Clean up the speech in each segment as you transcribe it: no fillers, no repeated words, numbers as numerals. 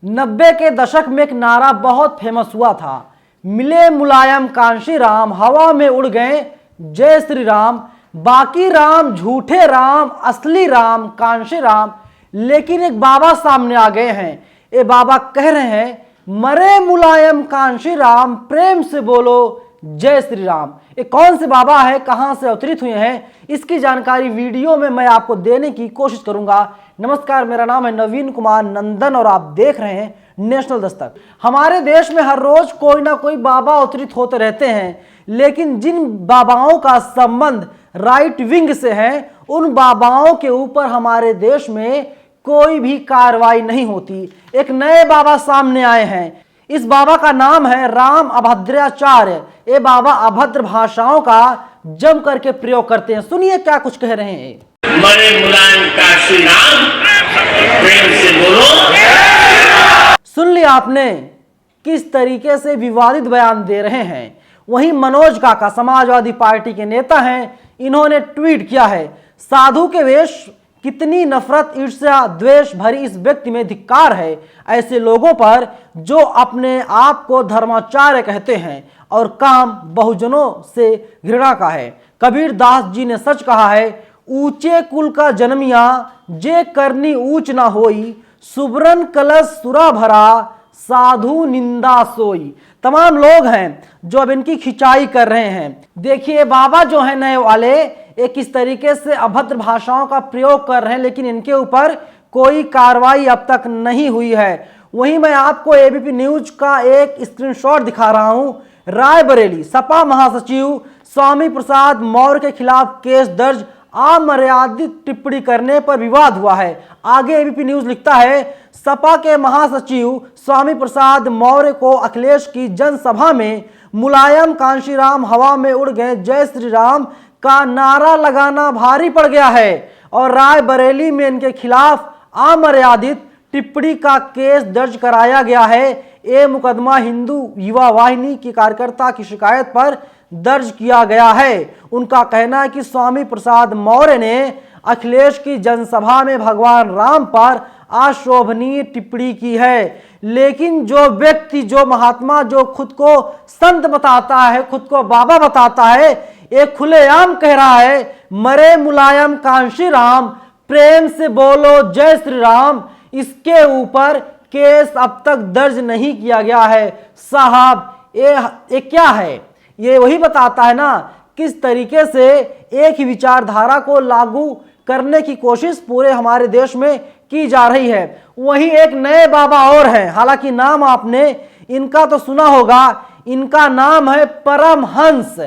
90 के दशक में एक नारा बहुत फेमस हुआ था, मिले मुलायम कांशी राम, हवा में उड़ गए जय श्री राम। बाकी राम झूठे राम, असली राम कांशी राम। लेकिन एक बाबा सामने आ गए हैं। ये बाबा कह रहे हैं, मरे मुलायम कांशी राम, प्रेम से बोलो जय श्री राम। ये कौन से बाबा है, कहां से अवतरित हुए हैं, इसकी जानकारी वीडियो में मैं आपको देने की कोशिश करूंगा। नमस्कार, मेरा नाम है नवीन कुमार नंदन और आप देख रहे हैं नेशनल दस्तक। हमारे देश में हर रोज कोई ना कोई बाबा अवतरित होते रहते हैं, लेकिन जिन बाबाओं का संबंध राइट विंग से है, उन बाबाओं के ऊपर हमारे देश में कोई भी कार्रवाई नहीं होती। एक नए बाबा सामने आए हैं। इस बाबा का नाम है राम अभद्राचार्य। ये बाबा अभद्र भाषाओं का जम करके प्रयोग करते हैं। सुनिए क्या कुछ कह रहे हैं। मरे मुलायम काशी राम, प्रेम से बोलो। सुन लिया आपने किस तरीके से विवादित बयान दे रहे हैं। वहीं मनोज काका समाजवादी पार्टी के नेता हैं, इन्होंने ट्वीट किया है, साधु के वेश, कितनी नफरत, ईर्ष्या, द्वेष भरी इस व्यक्ति में धिक्कार है। ऐसे लोगों पर जो अपने आप को धर्माचार्य कहते हैं और काम बहुजनों से घृणा का है। कबीर दास जी ने सच कहा है, ऊंचे कुल का जन्मिया, जे करनी ऊंच ना होई, सुबरन कलश सुरा भरा, साधु निंदा सोई। तमाम लोग हैं जो अब इनकी खिंचाई कर रहे हैं। देखिए बाबा जो है नए वाले, एक इस तरीके से अभद्र भाषाओं का प्रयोग कर रहे हैं, लेकिन इनके ऊपर कोई कार्रवाई अब तक नहीं हुई है। वहीं मैं आपको एबीपी न्यूज का एक स्क्रीनशॉट दिखा रहा हूं। रायबरेली सपा महासचिव स्वामी प्रसाद मौर्य के खिलाफ केस दर्ज, अमर्यादित टिप्पणी करने पर विवाद हुआ है। आगे एबीपी न्यूज लिखता है, सपा के महासचिव स्वामी प्रसाद मौर्य को अखिलेश की जनसभा में मुलायम कांशीराम, हवा में उड़ गए जय श्री राम का नारा लगाना भारी पड़ गया है और रायबरेली में इनके खिलाफ अमर्यादित टिप्पणी का केस दर्ज कराया गया है। ये मुकदमा हिंदू युवा वाहिनी की कार्यकर्ता की शिकायत पर दर्ज किया गया है। उनका कहना है कि स्वामी प्रसाद मौर्य ने अखिलेश की जनसभा में भगवान राम पर अशोभनीय टिप्पणी की है। लेकिन जो व्यक्ति, जो महात्मा, जो खुद को संत बताता है, खुद को बाबा बताता है, एक खुलेआम कह रहा है, मरे मुलायम कांशी राम, प्रेम से बोलो जय श्री राम। इसके ऊपर केस अब तक दर्ज नहीं किया गया है। साहब ये क्या है? ये वही बताता है ना किस तरीके से एक ही विचारधारा को लागू करने की कोशिश पूरे हमारे देश में की जा रही है। वहीं एक नए बाबा और हैं, हालांकि नाम आपने इनका तो सुना होगा। इनका नाम है परमहंस।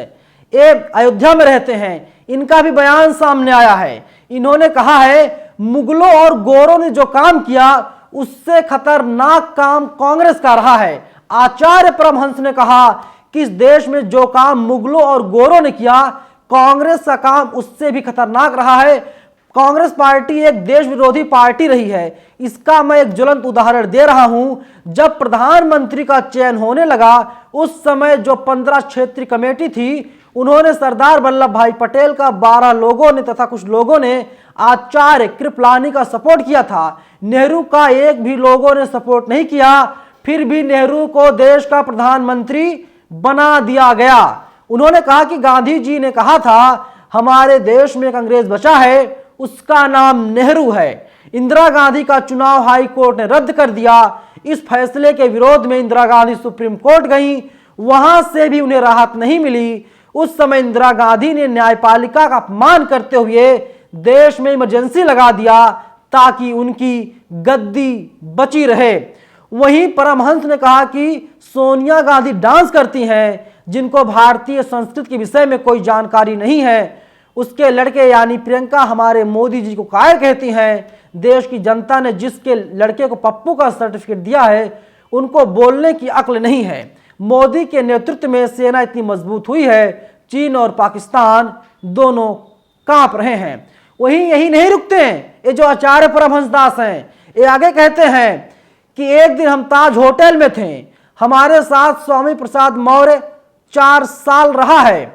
ये अयोध्या में रहते हैं। इनका भी बयान सामने आया है। इन्होंने कहा है, मुगलों और गोरों ने जो काम किया उससे खतरनाक काम कांग्रेस का रहा है। आचार्य परमहंस ने कहा कि इस देश में जो काम मुगलों और गोरों ने किया, कांग्रेस का काम उससे भी खतरनाक रहा है। कांग्रेस पार्टी एक देश विरोधी पार्टी रही है। इसका मैं एक ज्वलंत उदाहरण दे रहा हूं। जब प्रधानमंत्री का चयन होने लगा, उस समय जो 15 क्षेत्रीय कमेटी थी, उन्होंने सरदार वल्लभ भाई पटेल का 12 लोगों ने तथा कुछ लोगों ने आचार्य कृपलानी का सपोर्ट किया था। नेहरू का एक भी लोगों ने सपोर्ट नहीं किया। फिर भी नेहरू को देश का प्रधानमंत्री बना दिया गया। उन्होंने कहा कि गांधी जी ने कहा था, हमारे देश में एक अंग्रेज बचा है, उसका नाम नेहरू है। इंदिरा गांधी का चुनाव हाई कोर्ट ने रद्द कर दिया। इस फैसले के विरोध में इंदिरा गांधी सुप्रीम कोर्ट गई, वहां से भी उन्हें राहत नहीं मिली। उस समय इंदिरा गांधी ने न्यायपालिका का अपमान करते हुए देश में इमरजेंसी लगा दिया ताकि उनकी गद्दी बची रहे। वहीं परमहंस ने कहा कि सोनिया गांधी डांस करती हैं, जिनको भारतीय संस्कृति के विषय में कोई जानकारी नहीं है। उसके लड़के यानी प्रियंका हमारे मोदी जी को कायर कहती हैं। देश की जनता ने जिसके लड़के को पप्पू का सर्टिफिकेट दिया है, उनको बोलने की अक्ल नहीं है। मोदी के नेतृत्व में सेना इतनी मजबूत हुई है, चीन और पाकिस्तान दोनों कांप रहे हैं। वहीं यही नहीं रुकते हैं ये जो आचार्य परमहंस दास हैं। ये आगे कहते हैं कि एक दिन हम ताज होटल में थे, हमारे साथ स्वामी प्रसाद मौर्य 4 साल रहा है।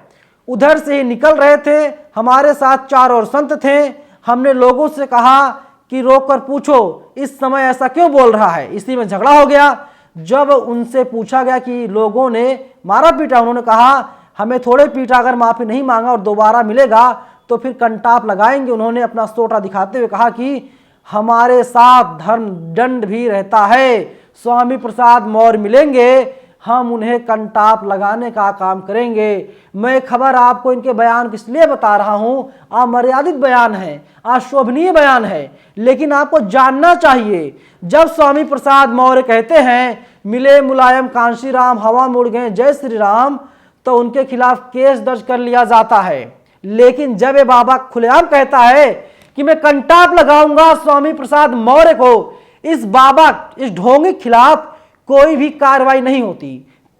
उधर से ही निकल रहे थे, हमारे साथ 4 और संत थे। हमने लोगों से कहा कि रोककर पूछो इस समय ऐसा क्यों बोल रहा है। इसी में झगड़ा हो गया। जब उनसे पूछा गया कि लोगों ने मारा पीटा, उन्होंने कहा हमें थोड़े पीटा, अगर माफी नहीं मांगा और दोबारा मिलेगा तो फिर कंटाप लगाएंगे। उन्होंने अपना सोटा दिखाते हुए कहा कि हमारे साथ धर्म दंड भी रहता है, स्वामी प्रसाद मौर्य मिलेंगे, हम उन्हें कंटाप लगाने का काम करेंगे। मैं खबर आपको इनके बयान इसलिए बता रहा हूं, अमर्यादित बयान है, अशोभनीय बयान है, लेकिन आपको जानना चाहिए जब स्वामी प्रसाद मौर्य कहते हैं मिले मुलायम कांशीराम हवा में उड़ गए जय श्री राम, तो उनके खिलाफ केस दर्ज कर लिया जाता है। लेकिन जब ये बाबा खुलेआम कहता है कि मैं कंटाप लगाऊंगा स्वामी प्रसाद मौर्य को, इस बाबा इस ढोंगी के खिलाफ कोई भी कार्रवाई नहीं होती।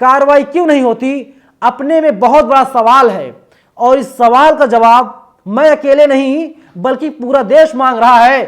कार्रवाई क्यों नहीं होती? अपने में बहुत बड़ा सवाल है और इस सवाल का जवाब मैं अकेले नहीं बल्कि पूरा देश मांग रहा है।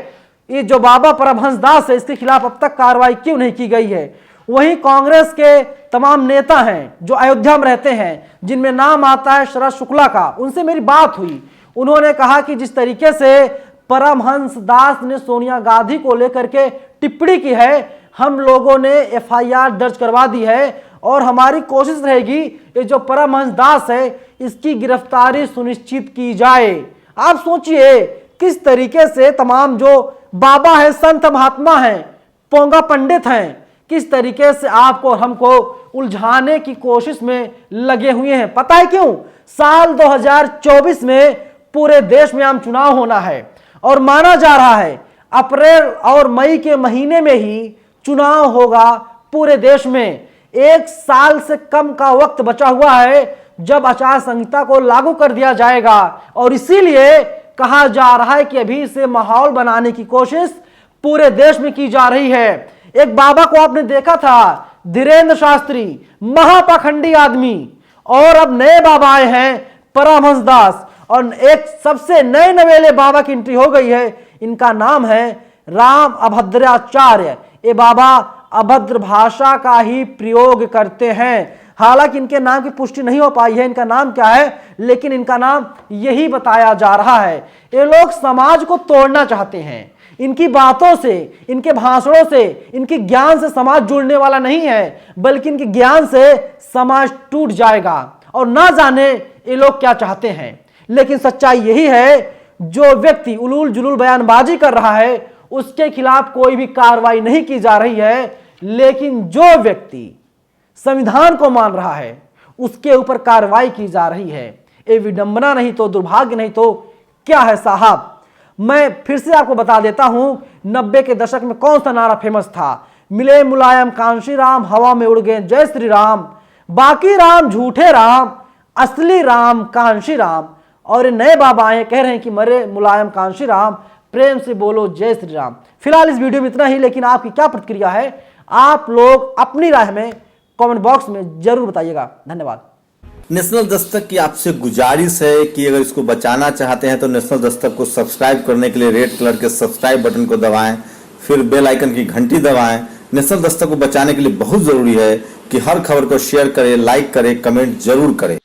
ये जो बाबा परमहंस दास है, इसके खिलाफ अब तक कार्रवाई क्यों नहीं की गई है? वहीं कांग्रेस के तमाम नेता हैं जो अयोध्या में रहते हैं, जिनमें नाम आता है शरद शुक्ला का, उनसे मेरी बात हुई। उन्होंने कहा कि जिस तरीके से परमहंस दास ने सोनिया गांधी को लेकर के टिप्पणी की है, हम लोगों ने एफआईआर दर्ज करवा दी है और हमारी कोशिश रहेगी ये जो परमहंस दास है इसकी गिरफ्तारी सुनिश्चित की जाए। आप सोचिए किस तरीके से तमाम जो बाबा है, संत महात्मा हैं, पोंगा पंडित हैं, किस तरीके से आपको हमको उलझाने की कोशिश में लगे हुए हैं। पता है क्यों? साल 2024 में पूरे देश में आम चुनाव होना है और माना जा रहा है अप्रैल और मई के महीने में ही चुनाव होगा पूरे देश में। 1 साल से कम का वक्त बचा हुआ है जब आचार संहिता को लागू कर दिया जाएगा और इसीलिए कहा जा रहा है कि अभी से माहौल बनाने की कोशिश पूरे देश में की जा रही है। एक बाबा को आपने देखा था, धीरेन्द्र शास्त्री, महापाखंडी आदमी, और अब नए बाबा आए हैं परमहंस दास, और एक सबसे नए नवेले बाबा की एंट्री हो गई है। इनका नाम है राम अभद्राचार्य। ये बाबा अभद्र भाषा का ही प्रयोग करते हैं। हालांकि इनके नाम की पुष्टि नहीं हो पाई है, इनका नाम क्या है, लेकिन इनका नाम यही बताया जा रहा है। ये लोग समाज को तोड़ना चाहते हैं। इनकी बातों से, इनके भाषणों से, इनके ज्ञान से समाज जुड़ने वाला नहीं है, बल्कि इनके ज्ञान से समाज टूट जाएगा और ना जाने ये लोग क्या चाहते हैं। लेकिन सच्चाई यही है, जो व्यक्ति उलूल जुलूल बयानबाजी कर रहा है उसके खिलाफ कोई भी कार्रवाई नहीं की जा रही है, लेकिन जो व्यक्ति संविधान को मान रहा है उसके ऊपर कार्रवाई की जा रही है। ये विडंबना नहीं तो दुर्भाग्य नहीं तो क्या है साहब। मैं फिर से आपको बता देता हूं 90 के दशक में कौन सा नारा फेमस था। मिले मुलायम कांशीराम हवा में उड़ गए जय श्री राम, बाकी राम झूठे राम, असली राम कांशीराम। और ये नए बाबा आए कह रहे हैं कि मरे मुलायम कांशीराम, प्रेम से बोलो जय श्री राम। फिलहाल इस वीडियो में इतना ही, लेकिन आपकी क्या प्रतिक्रिया है आप लोग अपनी राय में कमेंट बॉक्स में जरूर बताइएगा। धन्यवाद। नेशनल दस्तक की आपसे गुजारिश है कि अगर इसको बचाना चाहते हैं तो नेशनल दस्तक को सब्सक्राइब करने के लिए रेड कलर के सब्सक्राइब बटन को दबाएं, फिर बेल आइकन की घंटी दबाएं। नेशनल दस्तक को बचाने के लिए बहुत जरूरी है कि हर खबर को शेयर करें, लाइक करें, कमेंट जरूर करें।